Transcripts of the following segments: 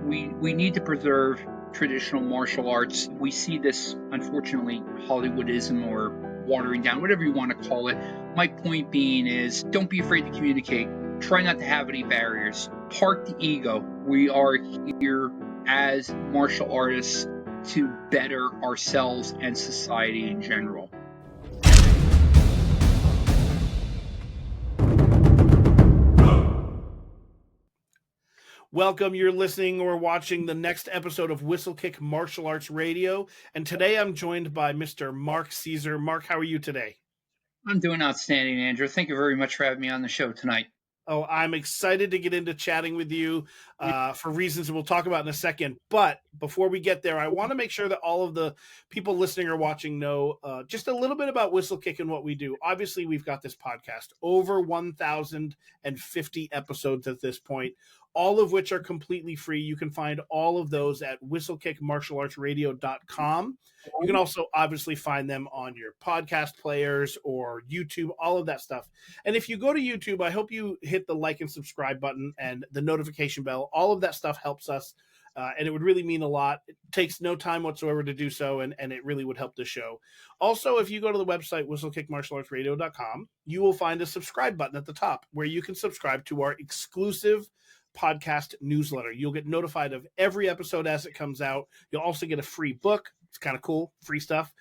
we need to preserve traditional martial arts. We see this, unfortunately, Hollywoodism or watering down, whatever you want to call it. My point being is, don't be afraid to communicate. Try not to have any barriers. Park the ego. We are here as martial artists to better ourselves and society in general. Welcome, you're listening or watching the next episode of Whistlekick Martial Arts Radio, and today I'm joined by Mr. Mark Caesar. Mark, how are you today? I'm doing outstanding, Andrew. Thank you very much for having me on the show tonight. Oh, I'm excited to get into chatting with you for reasons we'll talk about in a second. But before we get there, I want to make sure that all of the people listening or watching know just a little bit about Whistlekick and what we do. Obviously, we've got this podcast, over 1,050 episodes at this point, all of which are completely free. You can find all of those at whistlekickmartialartsradio.com. You can also obviously find them on your podcast players or YouTube, all of that stuff. And if you go to YouTube, I hope you hit the like and subscribe button and the notification bell. All of that stuff helps us, and it would really mean a lot. It takes no time whatsoever to do so, and it really would help the show. Also, if you go to the website, whistlekickmartialartsradio.com, you will find a subscribe button at the top where you can subscribe to our exclusive podcast newsletter. You'll get notified of every episode as it comes out. You'll also get a free book. It's kind of cool, free stuff.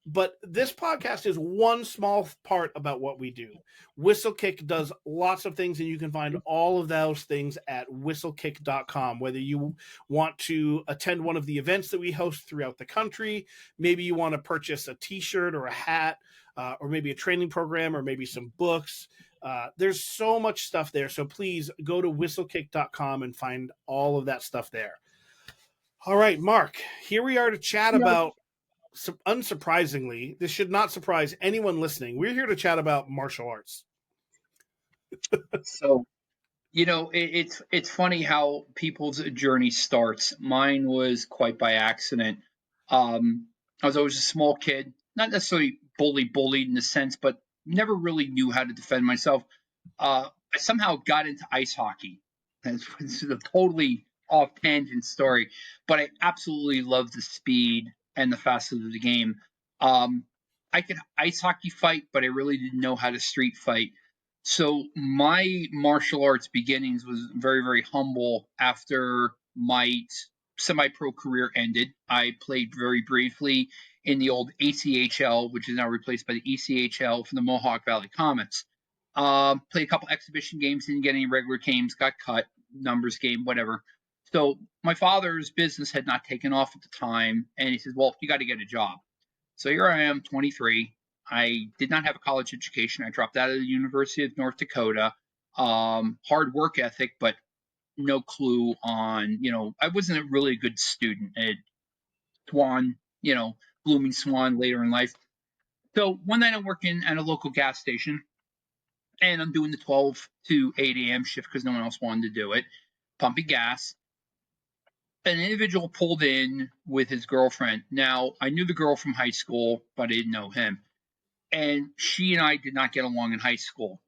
But this podcast is one small part about what we do. Whistlekick does lots of things, and you can find all of those things at whistlekick.com. Whether you want to attend one of the events that we host throughout the country, maybe you want to purchase a t-shirt or a hat, or maybe a training program, or maybe some books. There's so much stuff there. So please go to whistlekick.com and find all of that stuff there. All right, Mark, here we are to chat about, unsurprisingly, this should not surprise anyone listening. We're here to chat about martial arts. So, it's funny how people's journey starts. Mine was quite by accident. I was always a small kid, not necessarily bullied in the sense, but never really knew how to defend myself. I somehow got into ice hockey. It's a totally off tangent story, but I absolutely love the speed and the fastness of the game. I could ice hockey fight, but I really didn't know how to street fight. So my martial arts beginnings was very, very humble. After my semi-pro career ended, I played very briefly in the old ACHL, which is now replaced by the ECHL for the Mohawk Valley Comets. Played a couple exhibition games, didn't get any regular games, got cut, numbers game, whatever. So my father's business had not taken off at the time, and he says, well, you got to get a job. So here I am, 23. I did not have a college education. I dropped out of the University of North Dakota. Hard work ethic, but no clue on, I wasn't a really good student at Swan, Blooming Swan later in life. So one night I'm working at a local gas station, and I'm doing the 12 to 8 a.m. shift because no one else wanted to do it, pumping gas. An individual pulled in with his girlfriend. Now, I knew the girl from high school, but I didn't know him. And she and I did not get along in high school.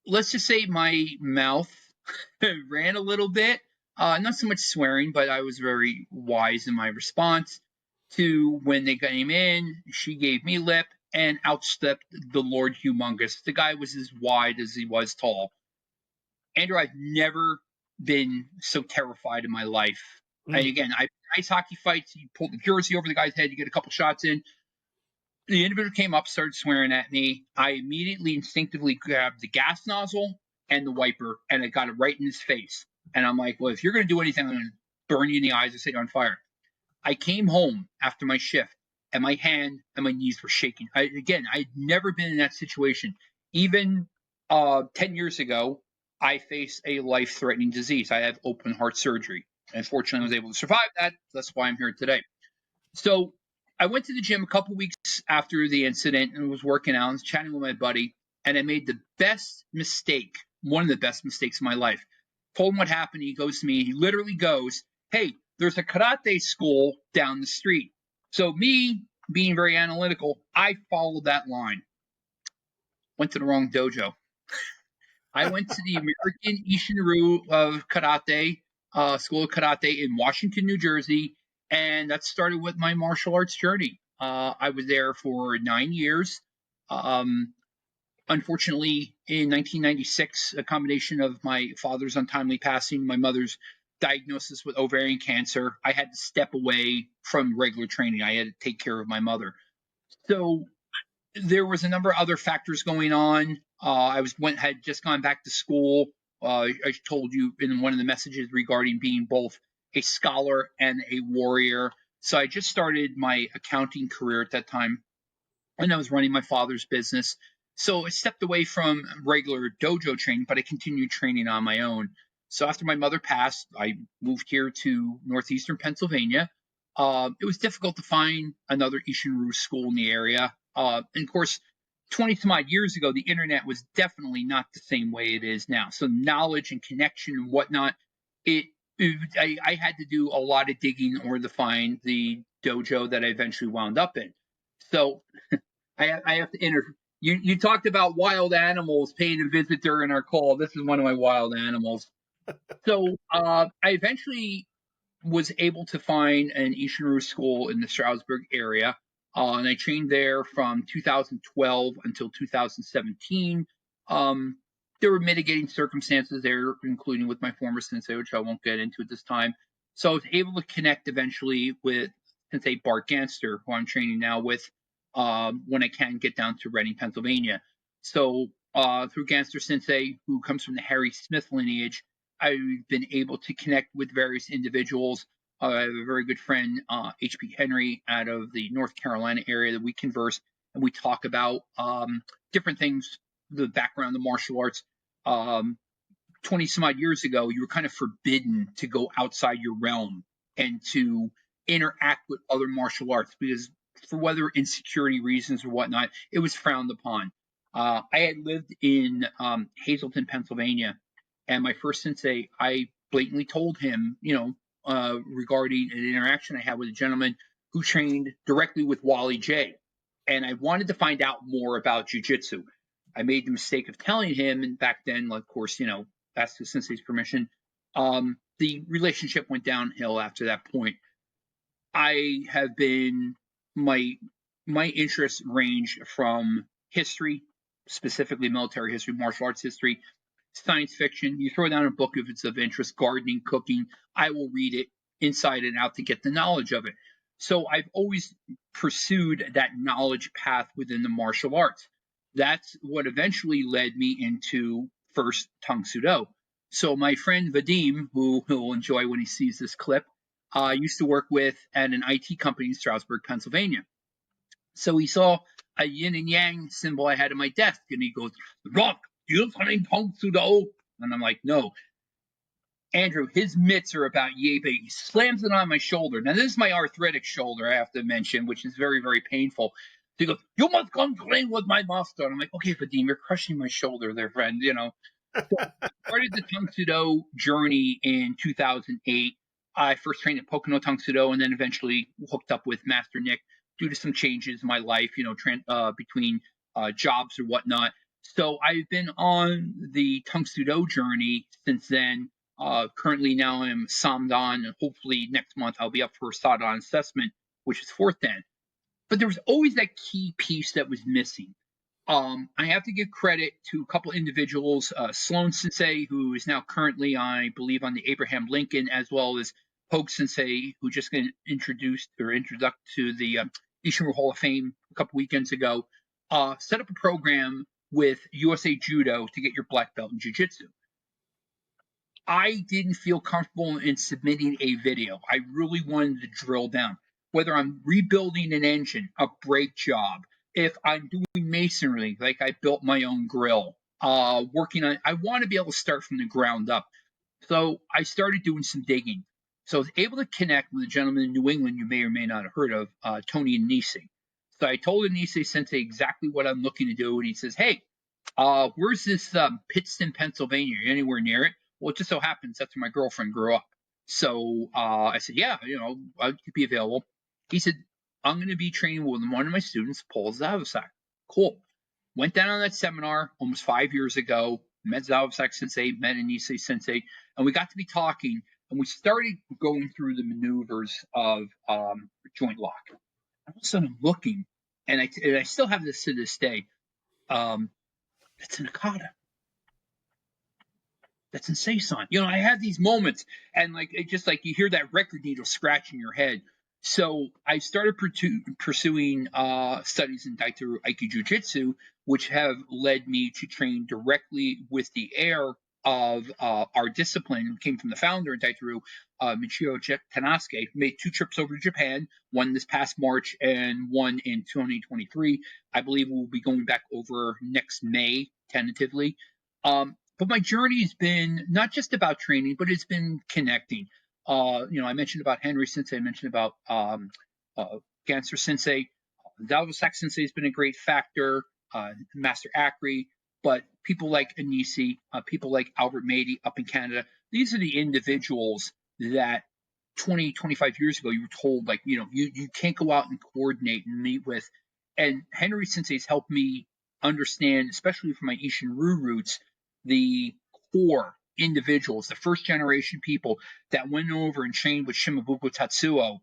Let's just say my mouth ran a little bit. Not so much swearing, but I was very wise in my response to when they came in. She gave me lip and outstepped the Lord Humongous. The guy was as wide as he was tall. Andrew, I've never been so terrified in my life. And again, ice hockey fights, you pull the jersey over the guy's head, you get a couple shots in. The individual came up, started swearing at me. I immediately instinctively grabbed the gas nozzle and the wiper, and I got it right in his face. And I'm like, well, if you're going to do anything, I'm going to burn you in the eyes or set you on fire. I came home after my shift, and my hand and my knees were shaking. I'd never been in that situation. Even 10 years ago, I faced a life-threatening disease. I have open heart surgery. And fortunately, I was able to survive that. That's why I'm here today. So I went to the gym a couple weeks after the incident and was working out. I was chatting with my buddy, and I made the best mistake, one of the best mistakes of my life. Told him what happened. He goes to me. He literally goes, hey, there's a karate school down the street. So me, being very analytical, I followed that line. Went to the wrong dojo. I went to the American Ishinryu of karate. School of Karate in Washington, New Jersey, and that started with my martial arts journey. I was there for 9 years. Um, Unfortunately, in 1996, a combination of my father's untimely passing, my mother's diagnosis with ovarian cancer, I had to step away from regular training. I had to take care of my mother. So there was a number of other factors going on. Had just gone back to school. I told you in one of the messages regarding being both a scholar and a warrior. So I just started my accounting career at that time, and I was running my father's business. So I stepped away from regular dojo training, but I continued training on my own. So after my mother passed, I moved here to northeastern Pennsylvania. It was difficult to find another Ishinru school in the area. And of course, 20 some odd years ago, the internet was definitely not the same way it is now. So knowledge and connection and whatnot, I had to do a lot of digging in order to find the dojo that I eventually wound up in. So I have to enter. You talked about wild animals paying a visit during our call. This is one of my wild animals. So I eventually was able to find an Ishinru school in the Stroudsburg area, and I trained there from 2012 until 2017. Um, there were mitigating circumstances there, including with my former sensei, which I won't get into at this time. So I was able to connect eventually with Sensei Bart Ganster, who I'm training now with, when I can get down to Reading, Pennsylvania. So through Ganster Sensei, who comes from the Harry Smith lineage, I've been able to connect with various individuals. I have a very good friend, H.P. Henry, out of the North Carolina area that we converse and we talk about different things, the background of martial arts. Um, 20 some odd years ago, you were kind of forbidden to go outside your realm and to interact with other martial arts because, for whether insecurity reasons or whatnot, it was frowned upon. I had lived in Hazleton, Pennsylvania, and my first sensei, I blatantly told him, regarding an interaction I had with a gentleman who trained directly with Wally J. And I wanted to find out more about jujitsu. I made the mistake of telling him, and back then, of course, asked the sensei's permission. The relationship went downhill after that point. I have been my my interests range from history, specifically military history, martial arts history, science fiction. You throw down a book if it's of interest, gardening, cooking, I will read it inside and out to get the knowledge of it. So I've always pursued that knowledge path within the martial arts. That's what eventually led me into first Tang Soo Do. So my friend Vadim, who he'll enjoy when he sees this clip, used to work with at an IT company in Stroudsburg, Pennsylvania. So he saw a yin and yang symbol I had on my desk, and he goes, "Rock, you're running Tang Soo Do?" And I'm like, "No." Andrew, his mitts are about yay big. He slams it on my shoulder. Now, this is my arthritic shoulder, I have to mention, which is very, very painful. So he goes, "You must come train with my master." And I'm like, "Okay, Vadim, you're crushing my shoulder there, friend, So I started the Tang Soo Do journey in 2008. I first trained at Pocono Tang Soo Do and then eventually hooked up with Master Nick due to some changes in my life, between jobs or whatnot. So I've been on the Tang Soo Do journey since then. Currently now I'm Samdan, and hopefully next month I'll be up for a Sadan assessment, which is fourth dan. But there was always that key piece that was missing. I have to give credit to a couple individuals, Sloan Sensei, who is now currently, I believe, on the Abraham Lincoln, as well as Pogue Sensei, who just got introduced to the Ishinru Hall of Fame a couple weekends ago. Set up a program with USA Judo to get your black belt in Jiu-Jitsu. I didn't feel comfortable in submitting a video. I really wanted to drill down. Whether I'm rebuilding an engine, a brake job, if I'm doing masonry, like I built my own grill, working on, I want to be able to start from the ground up. So I started doing some digging. So I was able to connect with a gentleman in New England you may or may not have heard of, Tony Anise. So I told Anise Sensei exactly what I'm looking to do, and he says, "Hey, where's this Pittston, Pennsylvania? Are you anywhere near it?" Well, it just so happens that's where my girlfriend grew up. So I said, "Yeah, I could be available." He said, "I'm going to be training with one of my students, Paul Zavosak." Cool. Went down on that seminar almost 5 years ago. Met Zavosak Sensei, met Anise Sensei, and we got to be talking. and we started going through the maneuvers of joint lock. All of a sudden, I'm looking, and I still have this to this day. It's an Kata. That's in Saison. I have these moments, and it just like you hear that record needle scratching your head. So I started pursuing studies in Daito Aiki Jiu-Jitsu, which have led me to train directly with the heir of our discipline, who came from the founder in Daito, Michio Tanosuke. Made 2 trips over to Japan, one this past March and one in 2023. I believe we'll be going back over next May, tentatively. But my journey has been not just about training, but it's been connecting. I mentioned about Henry Sensei. I mentioned about Ganser Sensei. Dalvasak Sensei has been a great factor. Master Acri, but people like Anisi, people like Albert Mady up in Canada. These are the individuals that 20, 25 years ago you were told, you can't go out and coordinate and meet with. And Henry Sensei's helped me understand, especially from my Ishinryu roots, the core individuals, the first generation people that went over and trained with Shimabuku Tatsuo,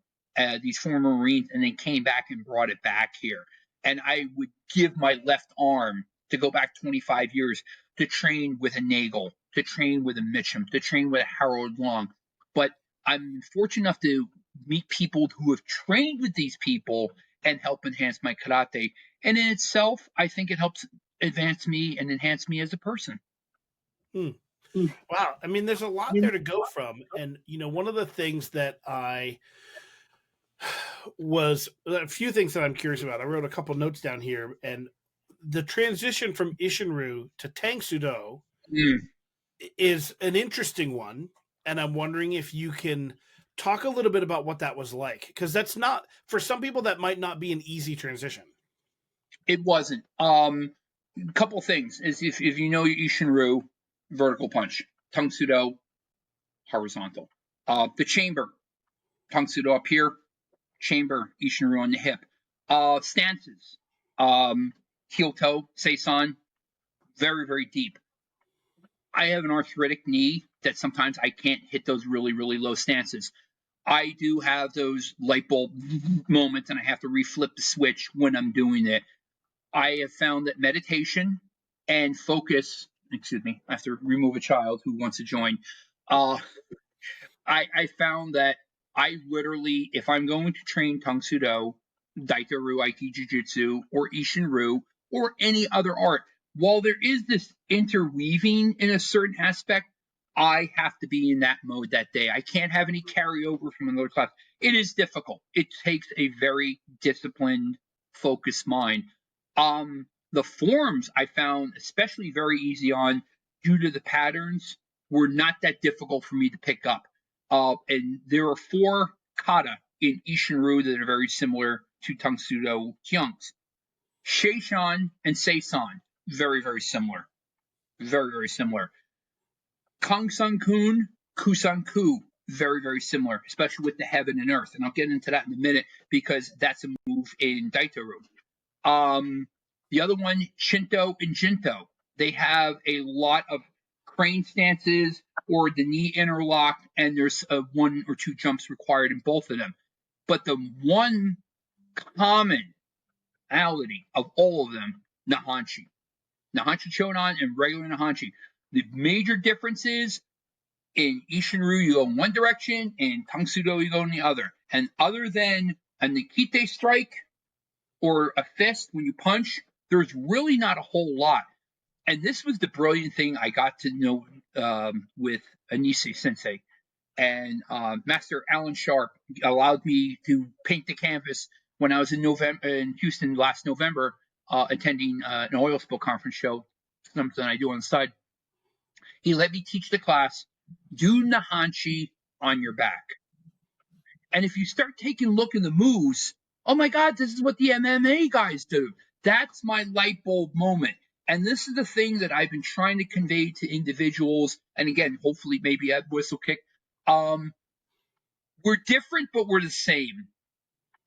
these former Marines, and then came back and brought it back here. And I would give my left arm to go back 25 years to train with a Nagel, to train with a Mitchum, to train with a Harold Long. But I'm fortunate enough to meet people who have trained with these people and help enhance my karate. And in itself, I think it helps advance me and enhance me as a person. Wow. I mean, there's a lot there to go from. And, one of the things that a few things that I'm curious about. I wrote a couple notes down here, and the transition from Ishinryu to Tang Sudo is an interesting one. And I'm wondering if you can talk a little bit about what that was like, because that's not, for some people, that might not be an easy transition. It wasn't. A couple things is if you know Ishinryu, vertical punch, Tang Sudo, horizontal. The chamber, Tang Sudo up here, chamber, Ishinryu on the hip. Stances, heel toe, Seisan, very, very deep. I have an arthritic knee that sometimes I can't hit those really, really low stances. I do have those light bulb moments, and I have to reflip the switch when I'm doing it. I have found that meditation and focus, I have to remove a child who wants to join. I found that I literally, if I'm going to train Tang Sudo, Daito Ryu Aiki Jiu-Jitsu, or Ishinryu, or any other art, while there is this interweaving in a certain aspect, I have to be in that mode that day. I can't have any carryover from another class. It is difficult. It takes a very disciplined, focused mind. The forms I found especially very easy on, due to the patterns, were not that difficult for me to pick up. And there are 4 kata in Ishinryu that are very similar to Tang Sudo Kyungs. Seishan and Seisan, very, very similar. Very, very similar. Kang Sun Kun, Kusan Ku, very, very similar, especially with the heaven and earth. And I'll get into that in a minute because that's a move in Daito-Ryu. The other one, Shinto and Jinto, they have a lot of crane stances or the knee interlock, and there's 1 or 2 jumps required in both of them. But the one commonality of all of them, Nahanchi. Nahanchi Chonan and regular Nahanchi. The major difference is in Ishinryu, you go in one direction, and Tang Sudo, you go in the other. And other than a Nikite strike or a fist when you punch, there's really not a whole lot. And this was the brilliant thing I got to know with Anisi Sensei. And Master Alan Sharp allowed me to paint the canvas when I was in Houston last November, attending an oil spill conference show, something I do on the side. He let me teach the class, do Nahanchi on your back. And if you start taking a look in the moves, oh my God, this is what the MMA guys do. That's my light bulb moment. And this is the thing that I've been trying to convey to individuals. And again, hopefully maybe at whistlekick. We're different, but we're the same.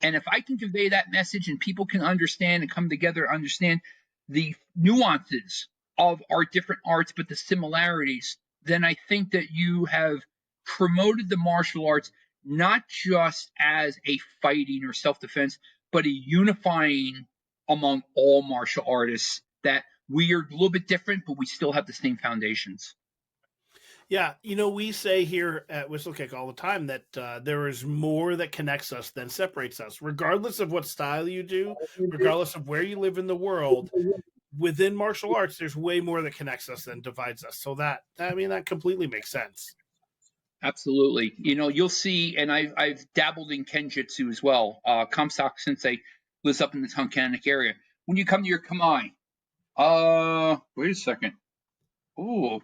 And if I can convey that message and people can understand and come together and understand the nuances of our different arts, but the similarities, then I think that you have promoted the martial arts not just as a fighting or self-defense, but a unifying among all martial artists, that we are a little bit different, but we still have the same foundations. Yeah, we say here at Whistlekick all the time that there is more that connects us than separates us, regardless of what style you do, regardless of where you live in the world. Within martial arts, there's way more that connects us than divides us. So that completely makes sense. Absolutely. You'll see, and I've dabbled in kenjutsu as well. Comstock Sensei lives up in the Tunkhannock area. When you come to your kamae, wait a second. Ooh,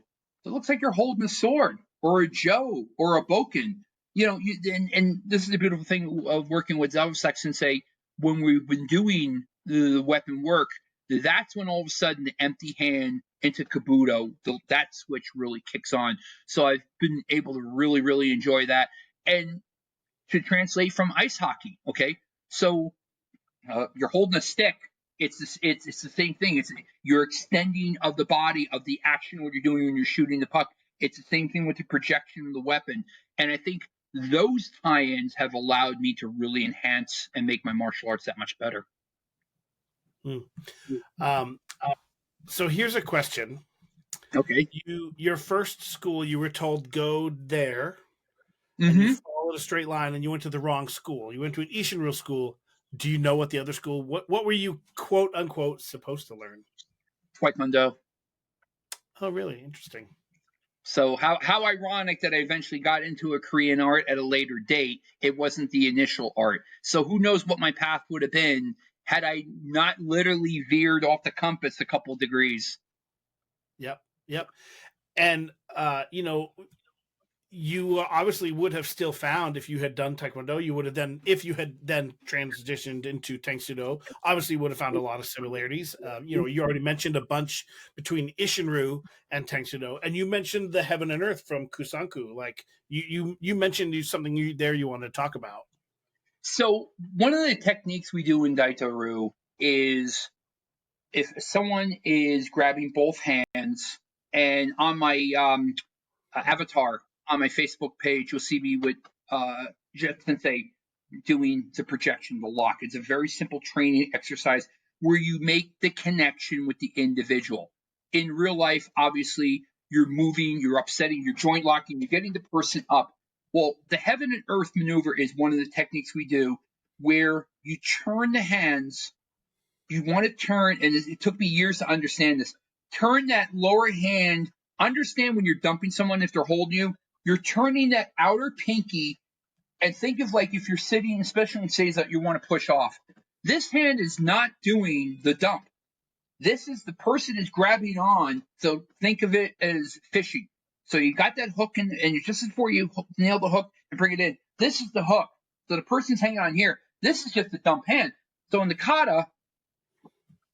it looks like you're holding a sword or a jo or a boken. And this is the beautiful thing of working with Zavosek Sensei. When we've been doing the weapon work, that's when all of a sudden the empty hand into Kabuto, that switch really kicks on. So I've been able to really, really enjoy that. And to translate from ice hockey, okay? So you're holding a stick. It's the same thing. It's your extending of the body of the action what you're doing when you're shooting the puck. It's the same thing with the projection of the weapon. And I think those tie-ins have allowed me to really enhance and make my martial arts that much better. Hmm. So here's a question. Okay. Your first school, you were told go there, and Mm-hmm. you followed a straight line, and you went to the wrong school. You went to an Ishinryu school. Do you know what the other school? What were you quote unquote supposed to learn? Taekwondo. Oh, really interesting. So how ironic that I eventually got into a Korean art at a later date. It wasn't the initial art. So who knows what my path would have been had I not literally veered off the compass a couple degrees. Yep. And you obviously would have still found, if you had done Taekwondo, you would have then, if you had then transitioned into Tang Soo Do, obviously would have found a lot of similarities. You already mentioned a bunch between Ishinryu and Tang Soo Do, and you mentioned the Heaven and Earth from Kusanku. Like you mentioned something you wanted to talk about. So one of the techniques we do in Daito-Ryu is if someone is grabbing both hands, and on my avatar on my Facebook page, you'll see me with Jet Sensei doing the projection, the lock. It's a very simple training exercise where you make the connection with the individual. In real life, obviously, you're moving, you're upsetting, you're joint locking, you're getting the person up. Well, the heaven and earth maneuver is one of the techniques we do where you turn the hands. You want to turn, and it took me years to understand this. Turn that lower hand. Understand when you're dumping someone, if they're holding you, you're turning that outer pinky, and think of like if you're sitting, especially in states that you want to push off. This hand is not doing the dump. This is the person is grabbing on. So think of it as fishing. So you got that hook in, and just before you nail the hook and bring it in, this is the hook. So the person's hanging on here. This is just the dump hand. So in the kata,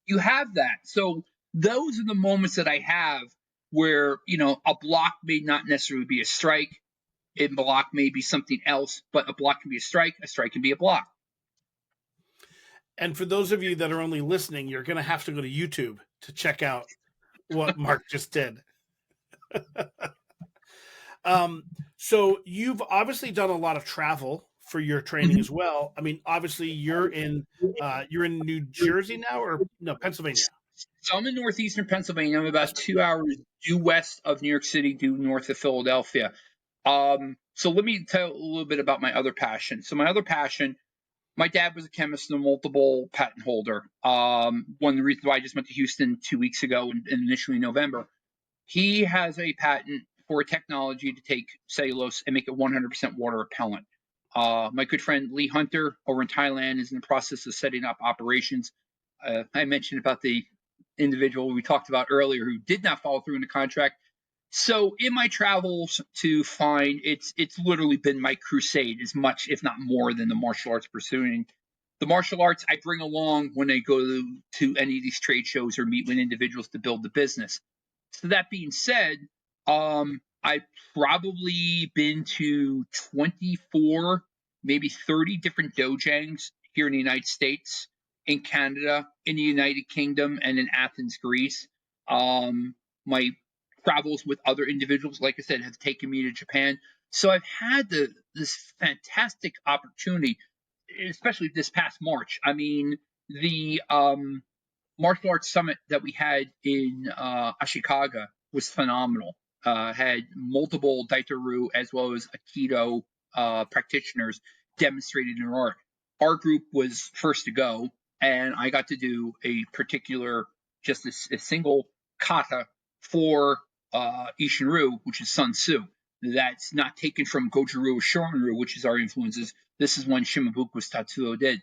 you have that. So those are the moments that I have where, a block may not necessarily be a strike. A block may be something else, but a block can be a strike can be a block. And for those of you that are only listening, you're going to have to go to YouTube to check out what Mark just did. So you've obviously done a lot of travel for your training as well. I mean, obviously you're in New Jersey now, or no, Pennsylvania. So I'm in northeastern Pennsylvania. I'm about 2 hours due west of New York City, due north of Philadelphia. So let me tell a little bit about my other passion. So my other passion, my dad was a chemist and a multiple patent holder. One of the reasons why I just went to Houston 2 weeks ago and initially in November, he has a patent for a technology to take cellulose and make it 100% water repellent. My good friend Lee Hunter over in Thailand is in the process of setting up operations. I mentioned about the individual we talked about earlier who did not follow through in the contract. So in my travels to find, it's literally been my crusade as much, if not more, than the martial arts pursuing. The martial arts I bring along when I go to any of these trade shows or meet with individuals to build the business. So that being said, I've probably been to 24, maybe 30 different dojangs here in the United States, in Canada, in the United Kingdom, and in Athens, Greece. My travels with other individuals, like I said, have taken me to Japan. So I've had this fantastic opportunity, especially this past March. I mean, the martial arts summit that we had in Ashikaga was phenomenal. Had multiple Daitaru as well as Aikido practitioners demonstrated their art. Our group was first to go, and I got to do a particular, just a single kata for Ishinru, which is Sun Tzu. That's not taken from Goju-Ryu or Shorin-Ryu, which is our influences. This is one Shimabuku's Tatsuo did.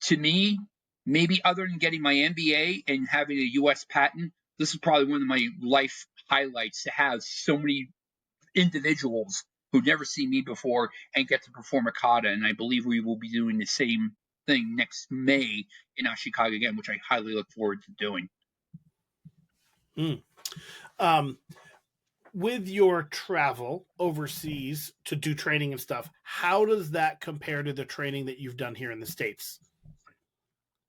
To me, maybe other than getting my MBA and having a US patent, this is probably one of my life highlights to have so many individuals who've never seen me before and get to perform a kata. And I believe we will be doing the same thing next May in Ashikaga again, which I highly look forward to doing. With your travel overseas to do training and stuff, how does that compare to the training that you've done here in the States?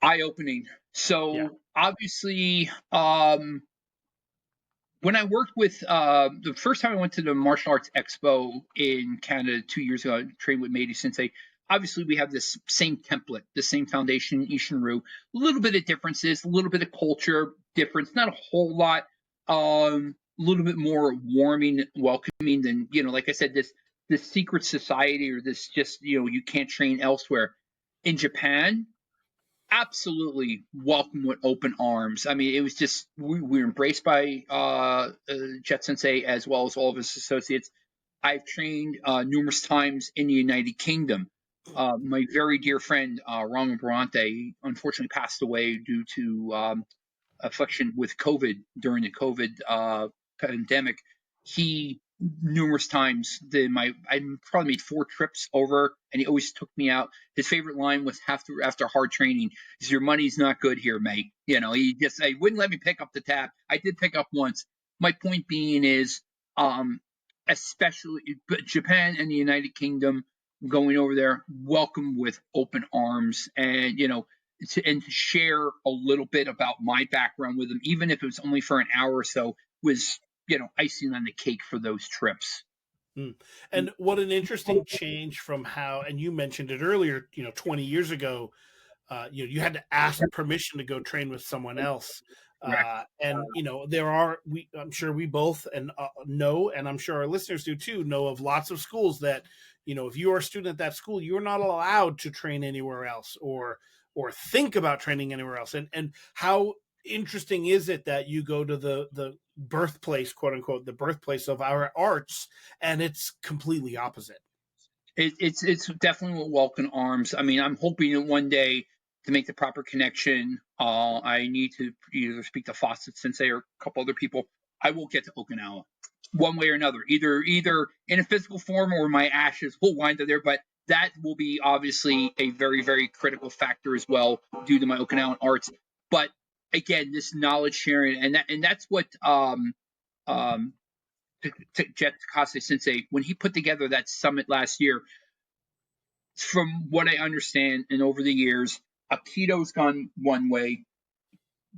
Eye-opening. So obviously, when I worked with the first time I went to the martial arts expo in Canada 2 years ago, I trained with Meiji Sensei. Obviously, we have this same template, the same foundation, Ishinru. A little bit of differences, a little bit of culture difference, not a whole lot. A little bit more warming, welcoming than, like I said, this secret society or this just, you can't train elsewhere. In Japan, absolutely welcome with open arms. I mean, it was just we were embraced by Jet Sensei as well as all of his associates. I've trained numerous times in the United Kingdom. My very dear friend Ronald Bronte unfortunately passed away due to affliction with COVID during the COVID pandemic. He numerous times I probably made 4 trips over, and he always took me out. His favorite line was after hard training is, "Your money's not good here, mate." He wouldn't let me pick up the tab. I did pick up once. My point being is, especially Japan and the United Kingdom, going over there, welcome with open arms, and to share a little bit about my background with them, even if it was only for an hour or so, was icing on the cake for those trips. And what an interesting change from how, and you mentioned it earlier, 20 years ago, you had to ask permission to go train with someone else. And I'm sure we both know, and I'm sure our listeners do too, know of lots of schools that, if you are a student at that school, you're not allowed to train anywhere else or think about training anywhere else. And how interesting is it that you go to the birthplace, quote unquote, the birthplace of our arts, and it's completely opposite? It's definitely with welcome arms. I mean, I'm hoping that one day to make the proper connection, I need to either speak to Fawcett Sensei or a couple other people. I will get to Okinawa one way or another, either in a physical form or my ashes will wind up there. But that will be obviously a very, very critical factor as well due to my Okinawan arts. But again, this knowledge sharing, and that's what Jet Takase Sensei, when he put together that summit last year, from what I understand, and over the years, Aikido's gone one way,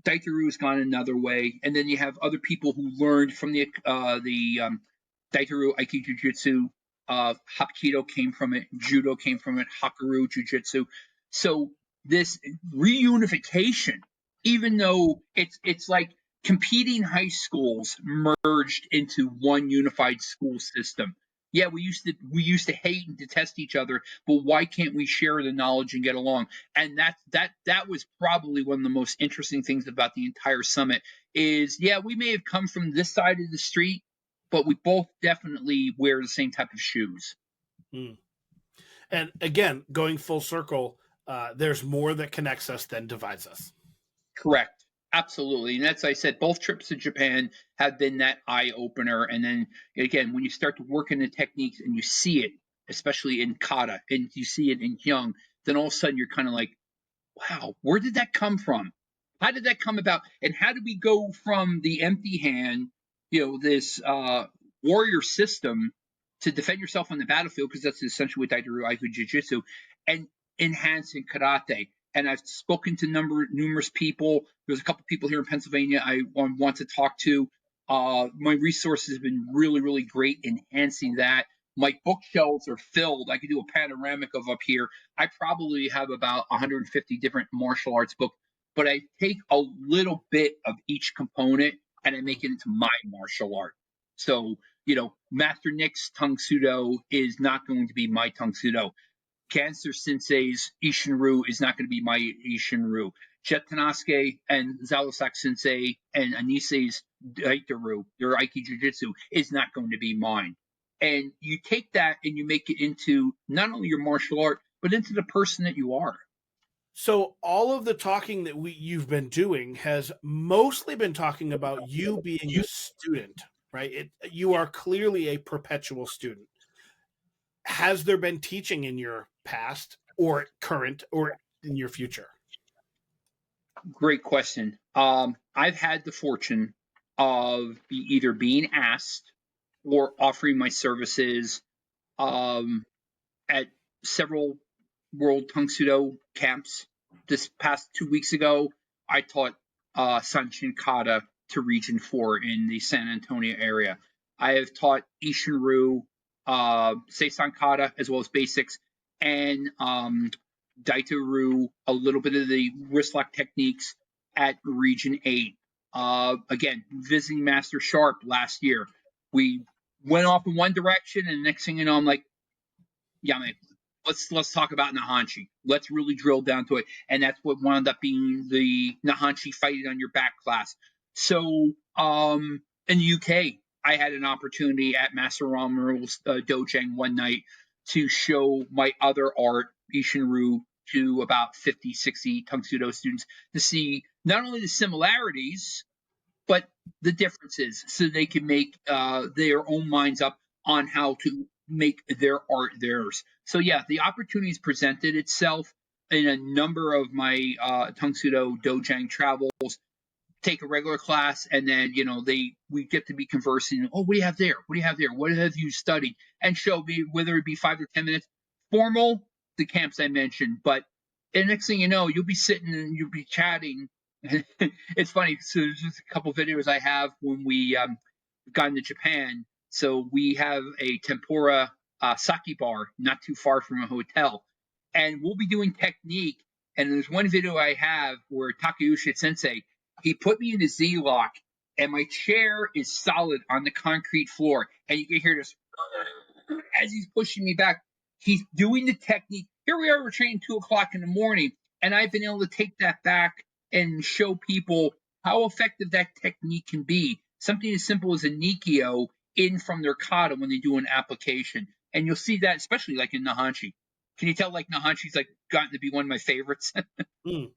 Daitaru's gone another way, and then you have other people who learned from the Daitaru Aikido Jiu-Jitsu. Hapkido came from it, Judo came from it, Hakaru Jiu-Jitsu. So this reunification, even though it's like competing high schools merged into one unified school system. Yeah, we used to hate and detest each other, but why can't we share the knowledge and get along? And that was probably one of the most interesting things about the entire summit is, yeah, we may have come from this side of the street, but we both definitely wear the same type of shoes. And again, going full circle, there's more that connects us than divides us. Correct. Absolutely. And that's, I said, both trips to Japan have been that eye opener. And then again, when you start to work in the techniques and you see it, especially in Kata, and you see it in Hyung, then all of a sudden you're kind of like, wow, where did that come from? How did that come about? And how did we go from the empty hand, this warrior system to defend yourself on the battlefield, because that's essentially what Daitaru Aikido Jiu-Jitsu, and enhance in karate. And I've spoken to numerous people. There's a couple people here in Pennsylvania I want to talk to. My resources have been really, really great enhancing that. my bookshelves are filled. I could do a panoramic of up here. I probably have about 150 different martial arts books, but I take a little bit of each component and I make it into my martial art. So, Master Nick's Tung Sudo is not going to be my Tung Sudo. Cancer Sensei's Ishinru is not going to be my Ishinru. Jet Tanosuke and Zalusak Sensei and Anise's Daitaru, their Aiki Jiu-Jitsu, is not going to be mine. And you take that and you make it into not only your martial art, but into the person that you are. So all of the talking that you've been doing has mostly been talking about you being a student, right? You are clearly a perpetual student. Has there been teaching in your past or current or in your future? Great question. I've had the fortune of either being asked or offering my services at several World Tung Sudo camps. This past 2 weeks ago, I taught Sanchin Kata to Region 4 in the San Antonio area. I have taught Ishinru, Seisan Kata, as well as basics, and Daitaru, a little bit of the wrist lock techniques at Region 8. Again, visiting Master Sharp last year. We went off in one direction, and the next thing you know, I'm like, yeah, man, let's talk about Nahanchi. Let's really drill down to it. And that's what wound up being the Nahanchi fighting on your back class. So in the UK, I had an opportunity at Master Ramir's Dojang one night to show my other art, Ishinru, to about 50, 60 Tung Sudo students to see not only the similarities, but the differences so they can make their own minds up on how to make their art theirs. So yeah, the opportunities presented itself in a number of my Tung Sudo Dojang travels. Take a regular class, and then we get to be conversing. Oh, what do you have there? What do you have there? What have you studied? And show me whether it be 5 or 10 minutes. Formal, the camps I mentioned, but the next thing you know, you'll be sitting and you'll be chatting. It's funny. So there's just a couple videos I have when we got into Japan. So we have a tempura sake bar not too far from a hotel, and we'll be doing technique. And there's one video I have where Takeuchi Sensei, he put me in a Z lock, and my chair is solid on the concrete floor, and you can hear this as he's pushing me back. He's doing the technique. Here we are, we're training 2 o'clock in the morning, and I've been able to take that back and show people how effective that technique can be. Something as simple as a Nikio in from their kata when they do an application. And you'll see that, especially like in Nahanchi. Can you tell like Nahanchi's like gotten to be one of my favorites? Mm.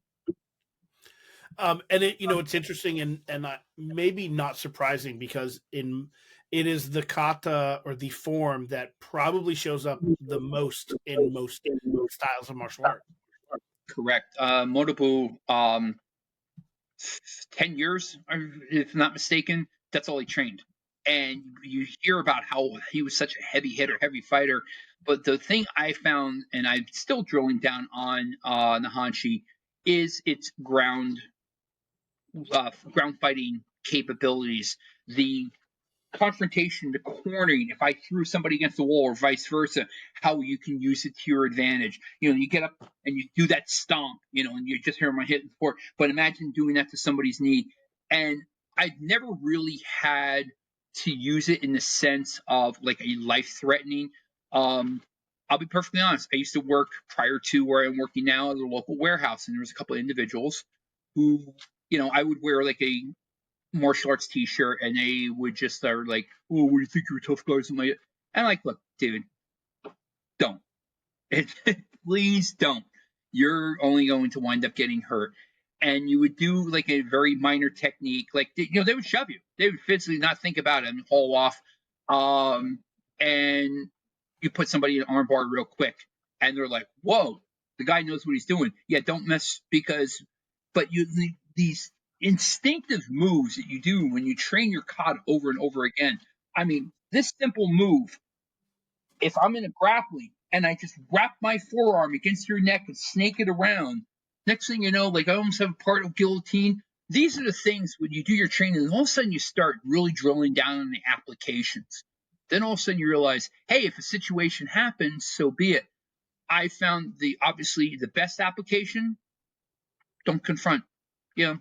And it's interesting and maybe not surprising because it is the kata or the form that probably shows up the most in most styles of martial art. Correct. Motobu, 10 years, if not mistaken, that's all he trained. And you hear about how he was such a heavy hitter, heavy fighter. But the thing I found, and I'm still drilling down on Nahanchi, is its ground fighting capabilities. The confrontation, the cornering, if I threw somebody against the wall or vice versa, how you can use it to your advantage. You get up and you do that stomp, and you just hear my hitting for. But imagine doing that to somebody's knee. And I've never really had to use it in the sense of like a life threatening. I'll be perfectly honest. I used to work prior to where I'm working now at a local warehouse, and there was a couple of individuals who, I would wear like a martial arts t-shirt and they would just start like, oh, what do you think you're tough guys? And I'm like, look, dude, don't. Please don't. You're only going to wind up getting hurt. And you would do like a very minor technique, like they would shove you. They would physically not think about it and haul off. And you put somebody in an armbar real quick, and they're like, "Whoa, the guy knows what he's doing." Yeah, don't mess but these instinctive moves that you do when you train your kata over and over again. I mean, this simple move, if I'm in a grappling and I just wrap my forearm against your neck and snake it around, next thing you know, like I almost have a part of guillotine. These are the things when you do your training, and all of a sudden you start really drilling down on the applications. Then all of a sudden you realize, hey, if a situation happens, so be it. I found obviously the best application, don't confront. You know,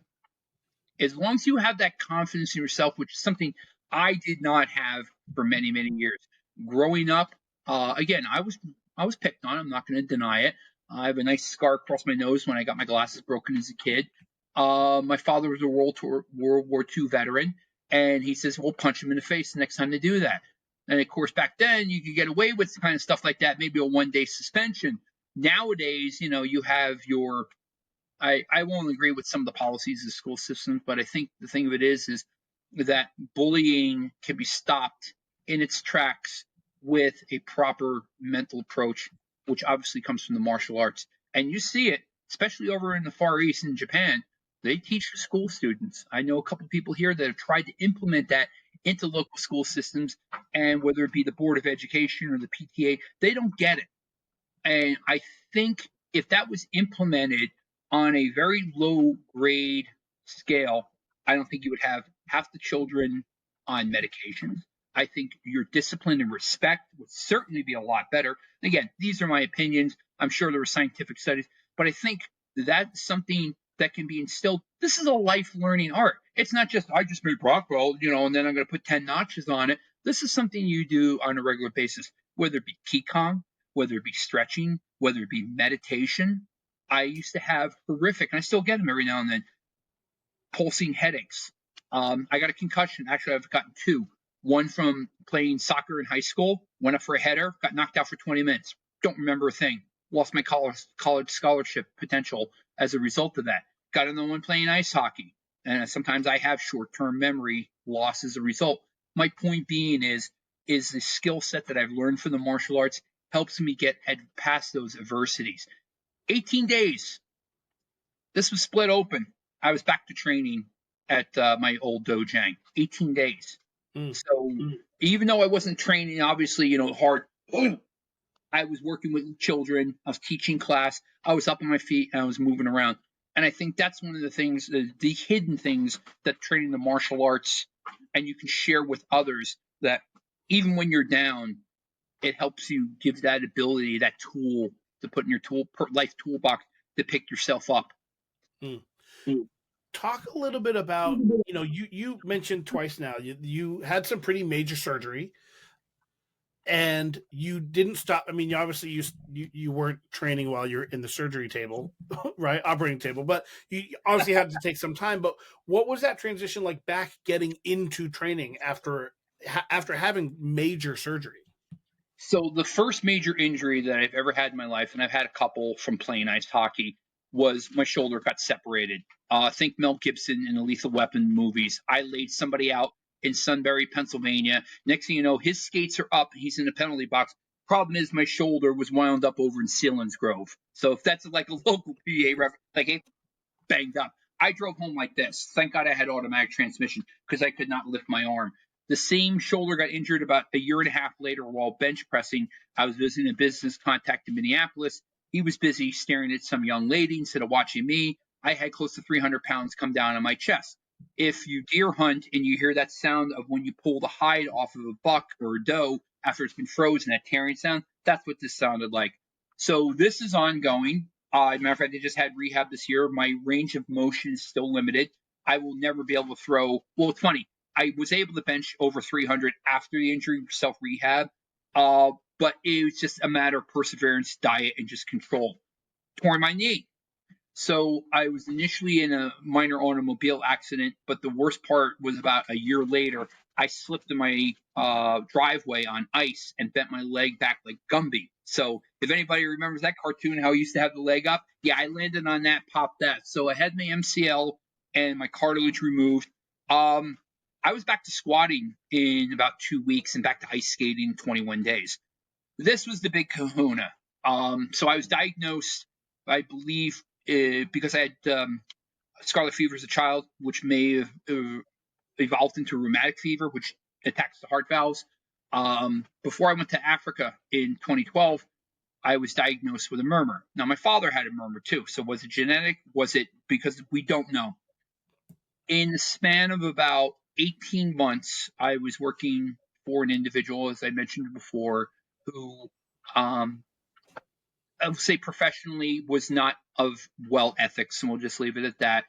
as long as you have that confidence in yourself, which is something I did not have for many, many years. Growing up, again, I was picked on. I'm not going to deny it. I have a nice scar across my nose when I got my glasses broken as a kid. My father was a World War II veteran, and he says, "We'll punch him in the face the next time they do that." And of course, back then you could get away with kind of stuff like that, maybe a 1 day suspension. Nowadays, you have your I won't agree with some of the policies of the school system, but I think the thing of it is that bullying can be stopped in its tracks with a proper mental approach, which obviously comes from the martial arts. And you see it, especially over in the Far East in Japan. They teach the school students. I know a couple of people here that have tried to implement that into local school systems, and whether it be the Board of Education or the PTA, they don't get it. And I think if that was implemented on a very low grade scale, I don't think you would have half the children on medications. I think your discipline and respect would certainly be a lot better. Again, these are my opinions. I'm sure there are scientific studies, but I think that's something that can be instilled. This is a life learning art. It's not just, I just made rock belt, and then I'm going to put 10 notches on it. This is something you do on a regular basis, whether it be Qigong, whether it be stretching, whether it be meditation. I used to have horrific, and I still get them every now and then, pulsing headaches. I got a concussion. Actually, I've gotten two. One from playing soccer in high school, went up for a header, got knocked out for 20 minutes. Don't remember a thing. Lost my college scholarship potential as a result of that. Got another one playing ice hockey. And sometimes I have short-term memory loss as a result. My point being is the skill set that I've learned from the martial arts helps me get past those adversities. 18 days. This was split open. I was back to training at my old dojang. 18 days. Mm. So even though I wasn't training, obviously, hard, I was working with children. I was teaching class. I was up on my feet and I was moving around. And I think that's one of the things, the hidden things that training the martial arts and you can share with others that even when you're down, it helps you give that ability, that tool to put in your life toolbox to pick yourself up. Mm. Talk a little bit about, you mentioned twice now, you had some pretty major surgery and you didn't stop. I mean, obviously you weren't training while you're in the surgery table, right? Operating table, but you obviously had to take some time. But what was that transition like back getting into training after having major surgery? So the first major injury that I've ever had in my life, and I've had a couple from playing ice hockey, was my shoulder got separated. Think Mel Gibson in the Lethal Weapon movies. I laid somebody out in Sunbury, Pennsylvania. Next thing you know, his skates are up. He's in the penalty box. Problem is, my shoulder was wound up over in Selinsgrove. So if that's like a local PA reference, like it banged up. I drove home like this. Thank God I had automatic transmission because I could not lift my arm. The same shoulder got injured about a year and a half later while bench pressing. I was visiting a business contact in Minneapolis. He was busy staring at some young lady instead of watching me. I had close to 300 pounds come down on my chest. If you deer hunt and you hear that sound of when you pull the hide off of a buck or a doe after it's been frozen, that tearing sound, that's what this sounded like. So this is ongoing. As a matter of fact, I just had rehab this year. My range of motion is still limited. I will never be able to throw. Well, it's funny. I was able to bench over 300 after the injury, self rehab, but it was just a matter of perseverance, diet, and just control. Torn my knee. So I was initially in a minor automobile accident, but the worst part was about a year later. I slipped in my driveway on ice and bent my leg back like Gumby. So if anybody remembers that cartoon, how he used to have the leg up, yeah, I landed on that, popped that. So I had my MCL and my cartilage removed. I was back to squatting in about 2 weeks and back to ice skating in 21 days. This was the big kahuna. So I was diagnosed, I believe, because I had scarlet fever as a child, which may have evolved into rheumatic fever, which attacks the heart valves. Before I went to Africa in 2012, I was diagnosed with a murmur. Now, my father had a murmur too. So was it genetic? Was it because we don't know? In the span of about 18 months, I was working for an individual, as I mentioned before, who I would say professionally was not of well ethics, and we'll just leave it at that.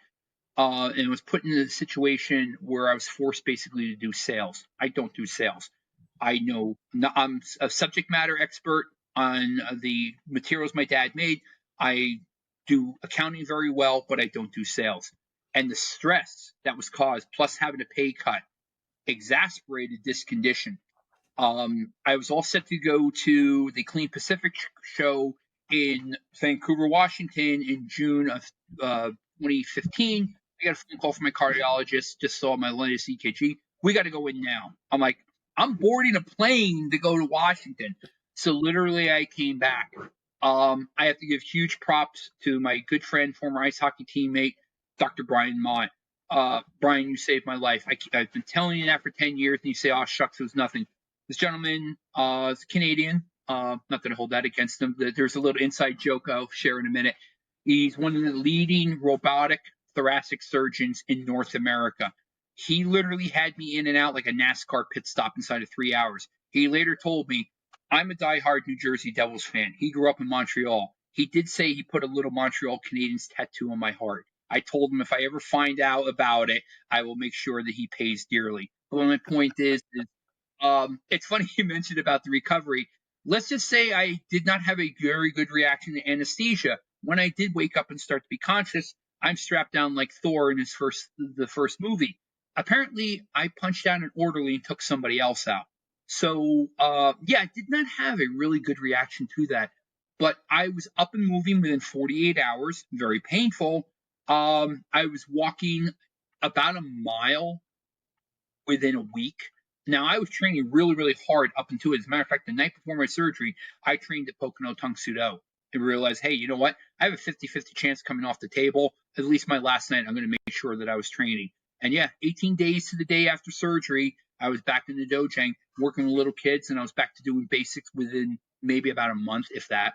And was put in a situation where I was forced basically to do sales. I don't do sales. I'm a subject matter expert on the materials my dad made. I do accounting very well, but I don't do sales. And the stress that was caused, plus having a pay cut, exasperated this condition. I was all set to go to the Clean Pacific show in Vancouver, Washington in June of 2015. I got a phone call from my cardiologist, just saw my latest EKG. We got to go in now. I'm like, I'm boarding a plane to go to Washington. So literally, I came back. I have to give huge props to my good friend, former ice hockey teammate, Dr. Brian Mott. Brian, you saved my life. I've been telling you that for 10 years, and you say, oh, shucks, it was nothing. This gentleman is Canadian. Not going to hold that against him. There's a little inside joke I'll share in a minute. He's one of the leading robotic thoracic surgeons in North America. He literally had me in and out like a NASCAR pit stop inside of 3 hours. He later told me, I'm a diehard New Jersey Devils fan. He grew up in Montreal. He did say he put a little Montreal Canadiens tattoo on my heart. I told him if I ever find out about it, I will make sure that he pays dearly. But my point is it's funny you mentioned about the recovery. Let's just say I did not have a very good reaction to anesthesia. When I did wake up and start to be conscious, I'm strapped down like Thor in the first movie. Apparently, I punched out an orderly and took somebody else out. So, yeah, I did not have a really good reaction to that. But I was up and moving within 48 hours, very painful. I was walking about a mile within a week. Now, I was training really, really hard up until it. As a matter of fact, the night before my surgery, I trained at Pocono Tung Sudo and realized, hey, you know what? I have a 50-50 chance coming off the table. At least my last night, I'm going to make sure that I was training. And yeah, 18 days to the day after surgery, I was back in the dojang working with little kids, and I was back to doing basics within maybe about a month, if that.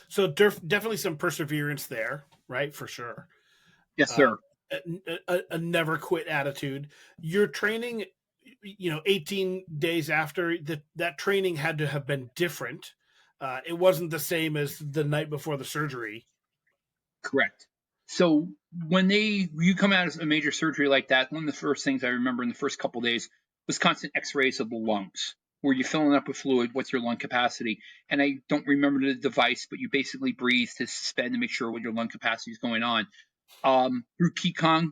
So definitely some perseverance there, right? For sure. Yes, sir. A never quit attitude. Your training, 18 days after that training had to have been different. It wasn't the same as the night before the surgery. Correct. So when you come out of a major surgery like that, one of the first things I remember in the first couple of days was constant X-rays of the lungs. Where you're filling up with fluid, what's your lung capacity? And I don't remember the device, but you basically breathe to suspend to make sure what your lung capacity is going on. Through Qigong,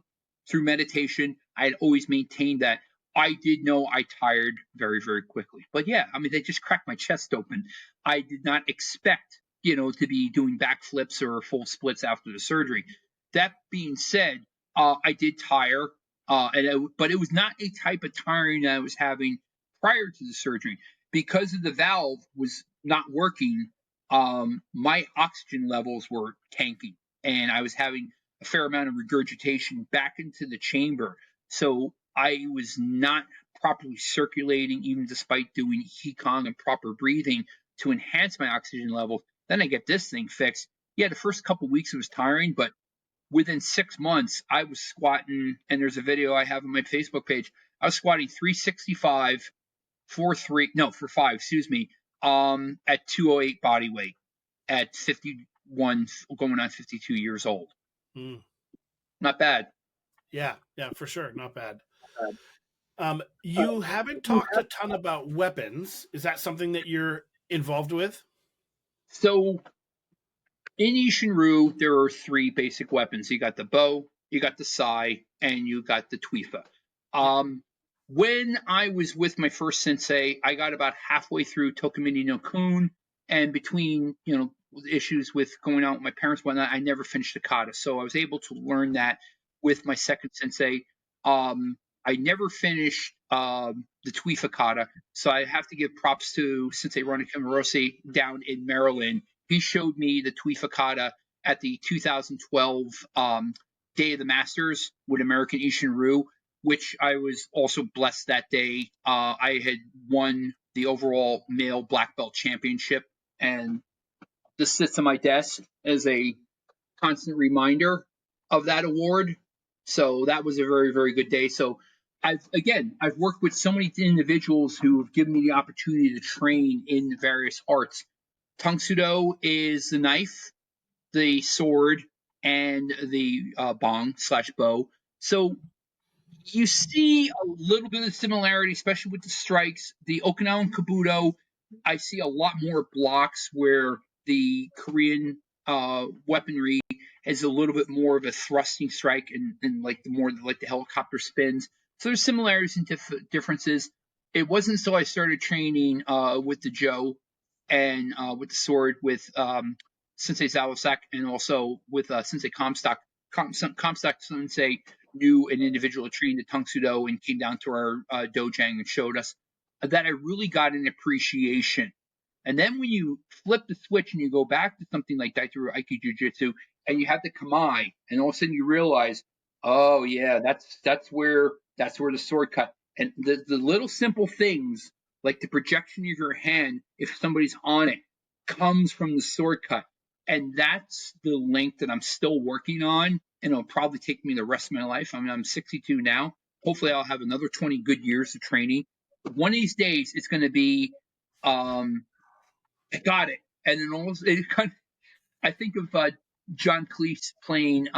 through meditation, I had always maintained that. I did know I tired very, very quickly. But yeah, I mean, they just cracked my chest open. I did not expect, to be doing backflips or full splits after the surgery. That being said, I did tire, but it was not a type of tiring that I was having prior to the surgery. Because of the valve was not working, my oxygen levels were tanking, and I was having a fair amount of regurgitation back into the chamber. So I was not properly circulating, even despite doing Qigong and proper breathing to enhance my oxygen levels. Then I get this thing fixed. Yeah, the first couple of weeks it was tiring, but within 6 months, I was squatting, and there's a video I have on my Facebook page. I was squatting 365 for 5, excuse me, at 208 body weight at 51, going on 52 years old. Not bad. Yeah, for sure. Not bad. You haven't talked a ton about weapons. Is that something that you're involved with? So in Ishinru, there are 3 basic weapons. You got the bow, you got the sai, and you got the tuifa. When I was with my first sensei, I got about halfway through Tokumini no Kun, and between issues with going out with my parents and whatnot, I never finished the kata. So I was able to learn that with my second sensei. I never finished the tuifa kata, so I have to give props to Sensei Ronnie Kamarosi down in Maryland. He showed me the tuifa kata at the 2012 Day of the Masters with American Ishinru, which I was also blessed that day. I had won the overall male black belt championship, and this sits on my desk as a constant reminder of that award. So that was a very, very good day. So I've worked with so many individuals who have given me the opportunity to train in various arts. Tang Sudo is the knife, the sword, and the bong/bow. So you see a little bit of similarity, especially with the strikes. The Okinawan Kabuto, I see a lot more blocks where the Korean weaponry has a little bit more of a thrusting strike and like the more like the helicopter spins. So there's similarities and differences. It wasn't until I started training with the Joe and with the sword with Sensei Zawasak and also with Sensei Comstock Sensei knew an individual trained the Tung Sudo and came down to our dojang and showed us that I really got an appreciation. And then when you flip the switch and you go back to something like Daitoru Aiki Jiu-Jitsu and you have the Kamai, and all of a sudden you realize, oh yeah, that's where the sword cut. And the little simple things like the projection of your hand if somebody's on it comes from the sword cut. And that's the link that I'm still working on, and it'll probably take me the rest of my life. I mean, I'm 62 now. Hopefully, I'll have another 20 good years of training. But one of these days, it's going to be, I got it. And then almost, it kind of, I think of John Cleese playing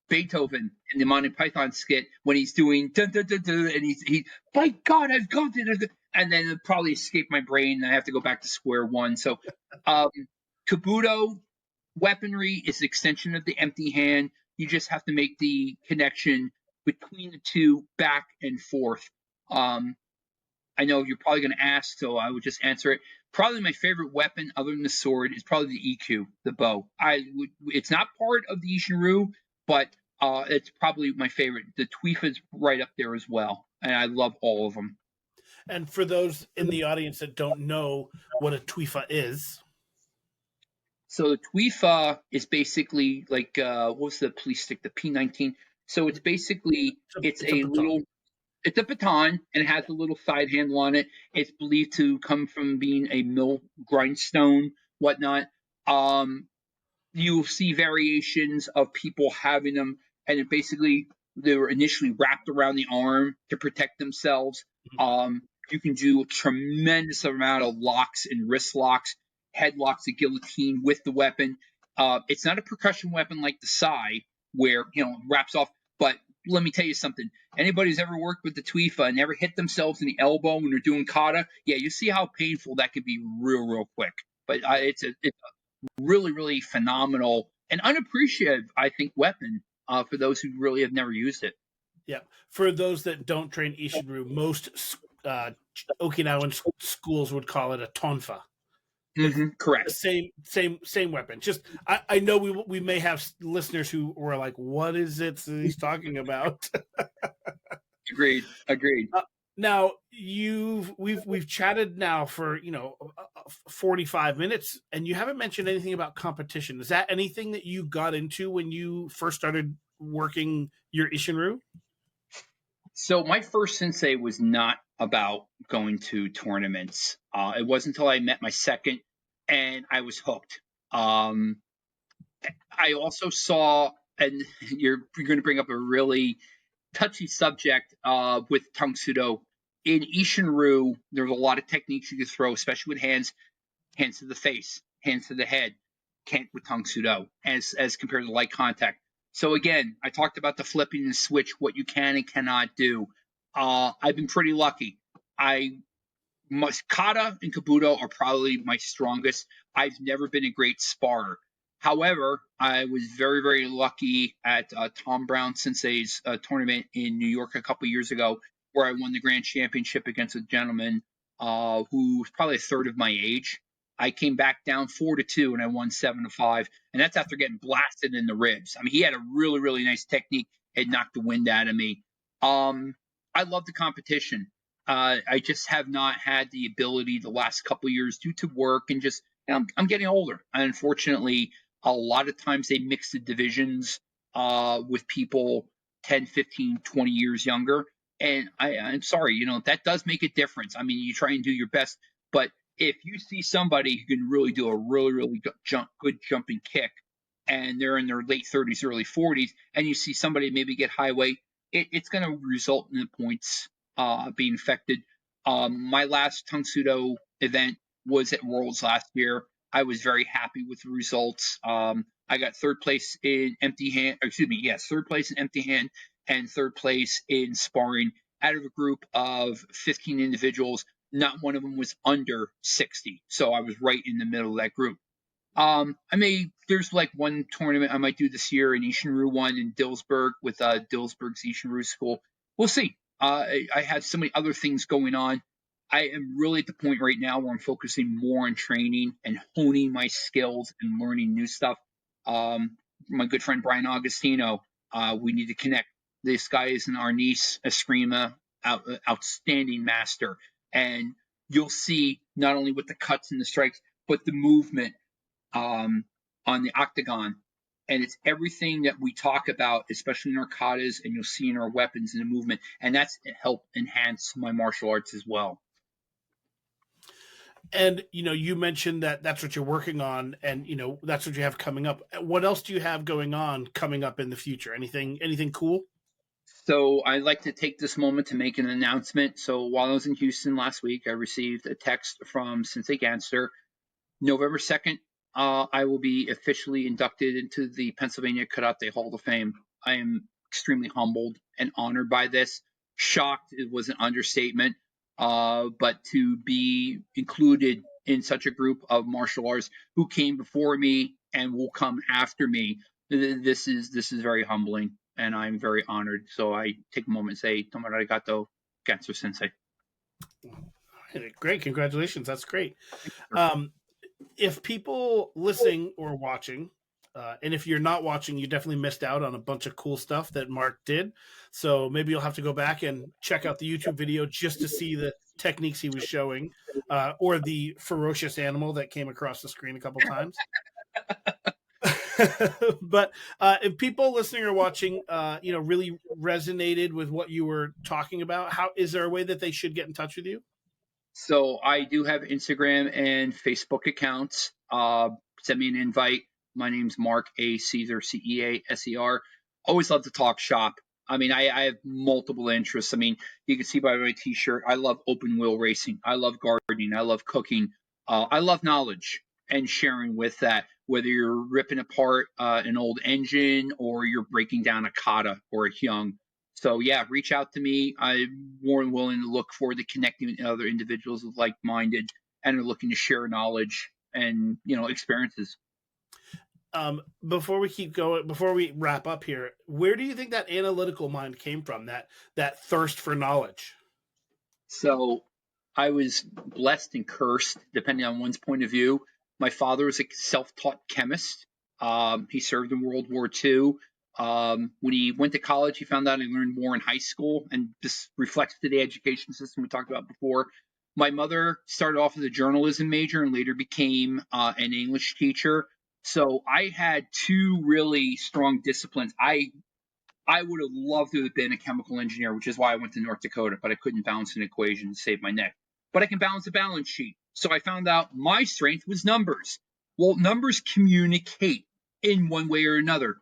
Beethoven in the Monty Python skit when he's doing dun, dun, dun, dun, and he by God, I've got it, and then it'll probably escape my brain, and I have to go back to square one. So, um, Kabuto weaponry is an extension of the empty hand. You just have to make the connection between the two back and forth. Um, I know you're probably going to ask, so I would just answer it. Probably my favorite weapon, other than the sword, is probably the EQ, the bow. It's not part of the Ishinru, but it's probably my favorite. The Tuifa is right up there as well, and I love all of them. And for those in the audience that don't know what a tuifa is, so the Tuifa is basically like what's the police stick, the P19. So it's basically it's a baton. It's a baton and it has a little side handle on it. It's believed to come from being a mill grindstone, whatnot. Um, you'll see variations of people having them, and it basically they were initially wrapped around the arm to protect themselves. You can do a tremendous amount of locks and wrist locks, headlocks, the guillotine with the weapon. It's not a percussion weapon like the sai, where wraps off. But let me tell you something. Anybody who's ever worked with the Tuifa and ever hit themselves in the elbow when they're doing kata, yeah, you see how painful that could be real quick. But it's a really, really phenomenal and unappreciated, I think, weapon for those who really have never used it. Yeah. For those that don't train Ishinru, most Okinawan schools would call it a tonfa. Correct. Same weapon. Just I know we may have listeners who were like, "What is it that he's talking about?" Agreed. Now we've chatted now for 45 minutes, and you haven't mentioned anything about competition. Is that anything that you got into when you first started working your Ishinru? So my first sensei was not about going to tournaments. It wasn't until I met my second, and I was hooked. I also saw, and you're going to bring up a really touchy subject with Tung Sudo. In Ishinru, there's a lot of techniques you can throw, especially with hands to the face, hands to the head, can't with Tung Sudo, as compared to light contact. So again, I talked about the flipping and switch, what you can and cannot do. I've been pretty lucky. Kata and Kabuto are probably my strongest. I've never been a great sparrer. However, I was very lucky at Tom Brown Sensei's tournament in New York a couple years ago, where I won the grand championship against a gentleman who was probably a third of my age. I came back down 4-2 and I won 7-5, and that's after getting blasted in the ribs. I mean, he had a really nice technique. It knocked the wind out of me. I love the competition. I just have not had the ability the last couple of years due to work and just I'm getting older. And unfortunately, a lot of times they mix the divisions with people 10, 15, 20 years younger. And I'm sorry, that does make a difference. I mean, you try and do your best, but if you see somebody who can really do a really good jumping kick, and they're in their late 30s, early 40s, and you see somebody maybe get highway, it's going to result in the points being affected. My last Tung Sudo event was at Worlds last year. I was very happy with the results. I got third place in empty hand, third place in empty hand and third place in sparring out of a group of 15 individuals. Not one of them was under 60. So I was right in the middle of that group. There's like one tournament I might do this year, an Ishinru one in Dillsburg with Dillsburg's Ishinru school. We'll see. I have so many other things going on. I am really at the point right now where I'm focusing more on training and honing my skills and learning new stuff. My good friend Brian Augustino, we need to connect. This guy is an Arnis Eskrima outstanding master. And you'll see not only with the cuts and the strikes, but the movement on the octagon. And it's everything that we talk about, especially in our katas, and you'll see in our weapons and the movement. And that's helped enhance my martial arts as well. And, you mentioned that that's what you're working on, and, that's what you have coming up. What else do you have going on coming up in the future? Anything cool? So I'd like to take this moment to make an announcement. So while I was in Houston last week, I received a text from Sensei Ganster. November 2nd, I will be officially inducted into the Pennsylvania Karate Hall of Fame. I am extremely humbled and honored by this. Shocked, it was an understatement. But to be included in such a group of martial artists who came before me and will come after me, this is very humbling, and I'm very honored. So I take a moment and say, Tomo arigato, Ganser Sensei. Great, congratulations. That's great. If people listening or watching, and if you're not watching, you definitely missed out on a bunch of cool stuff that Mark did. So maybe you'll have to go back and check out the YouTube video just to see the techniques he was showing, or the ferocious animal that came across the screen a couple times. But if people listening or watching, really resonated with what you were talking about, is there a way that they should get in touch with you? So I do have Instagram and Facebook accounts. Send me an invite. My name's Mark A. Caesar, Ceaser. Always love to talk shop. I have multiple interests. You can see by my T-shirt, I love open wheel racing. I love gardening. I love cooking. I love knowledge and sharing with that, whether you're ripping apart an old engine or you're breaking down a kata or a hyung. So yeah, reach out to me. I'm more than willing to look forward to connecting with other individuals with like-minded and are looking to share knowledge and experiences. Before we keep going, before we wrap up here, where do you think that analytical mind came from? That thirst for knowledge? So I was blessed and cursed, depending on one's point of view. My father was a self-taught chemist. He served in World War II. When he went to college, he found out he learned more in high school, and this reflects to the education system we talked about before. My mother started off as a journalism major and later became an English teacher. So I had two really strong disciplines. I would have loved to have been a chemical engineer, which is why I went to North Dakota, but I couldn't balance an equation to save my neck. But I can balance a balance sheet. So I found out my strength was numbers. Well, numbers communicate in one way or another.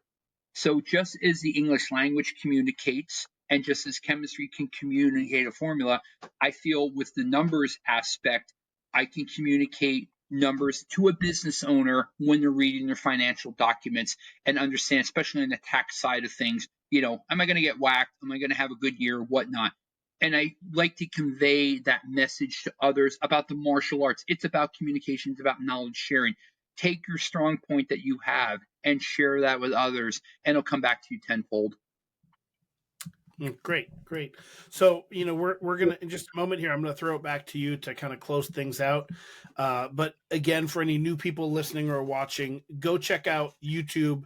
So just as the English language communicates, and just as chemistry can communicate a formula, I feel with the numbers aspect, I can communicate numbers to a business owner when they're reading their financial documents and understand, especially on the tax side of things, am I going to get whacked? Am I going to have a good year? Whatnot. And I like to convey that message to others about the martial arts. It's about communication. It's about knowledge sharing. Take your strong point that you have and share that with others, and it'll come back to you tenfold. Great. So, we're going to, in just a moment here, I'm going to throw it back to you to kind of close things out. But again, for any new people listening or watching, go check out YouTube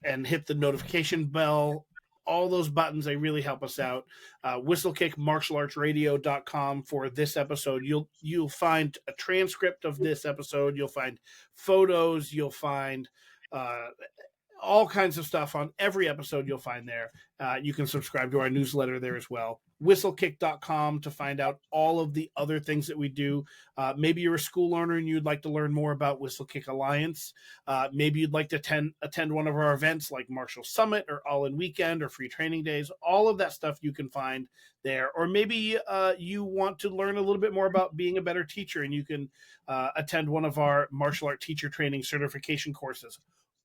and hit the notification bell. All those buttons, they really help us out. whistlekickmartialartsradio.com for this episode. You'll find a transcript of this episode. You'll find photos. You'll find all kinds of stuff on every episode. You'll find there. You can subscribe to our newsletter there as well. whistlekick.com to find out all of the other things that we do. Maybe you're a school learner and you'd like to learn more about Whistlekick Alliance. Maybe you'd like to attend one of our events like Marshall Summit or All In Weekend or Free Training Days. All of that stuff you can find there. Or maybe you want to learn a little bit more about being a better teacher, and you can attend one of our martial art teacher training certification courses.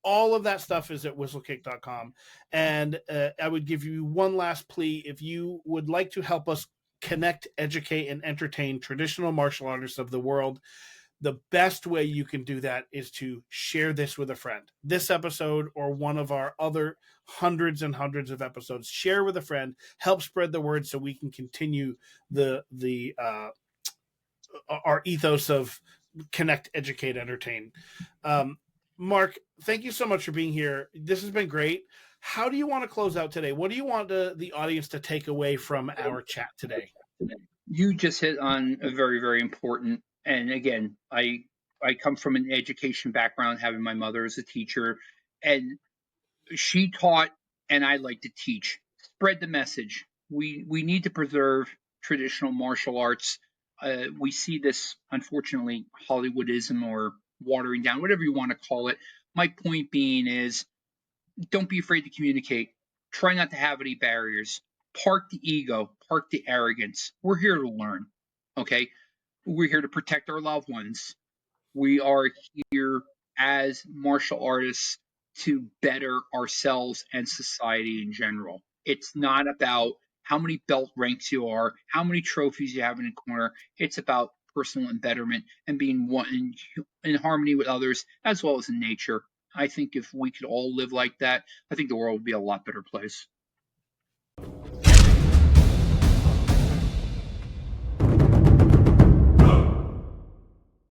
All of that stuff is at whistlekick.com. And I would give you one last plea. If you would like to help us connect, educate, and entertain traditional martial artists of the world, the best way you can do that is to share this with a friend. This episode or one of our other hundreds and hundreds of episodes, share with a friend, help spread the word so we can continue our ethos of connect, educate, entertain. Mark, thank you so much for being here. This has been great. How do you want to close out today? What do you want the audience to take away from our chat today? You just hit on a very, very important. And again, I come from an education background, having my mother as a teacher, and she taught, and I like to teach. Spread the message. We need to preserve traditional martial arts. We see this, unfortunately, Hollywoodism or watering down, whatever you want to call it. My point being is, don't be afraid to communicate. Try not to have any barriers. Park the ego, park the arrogance. We're here to learn. Okay? We're here to protect our loved ones. We are here as martial artists to better ourselves and society in general. It's not about how many belt ranks you are, how many trophies you have in a corner. It's about personal betterment and being one in harmony with others as well as in nature. I think if we could all live like that, I think the world would be a lot better place.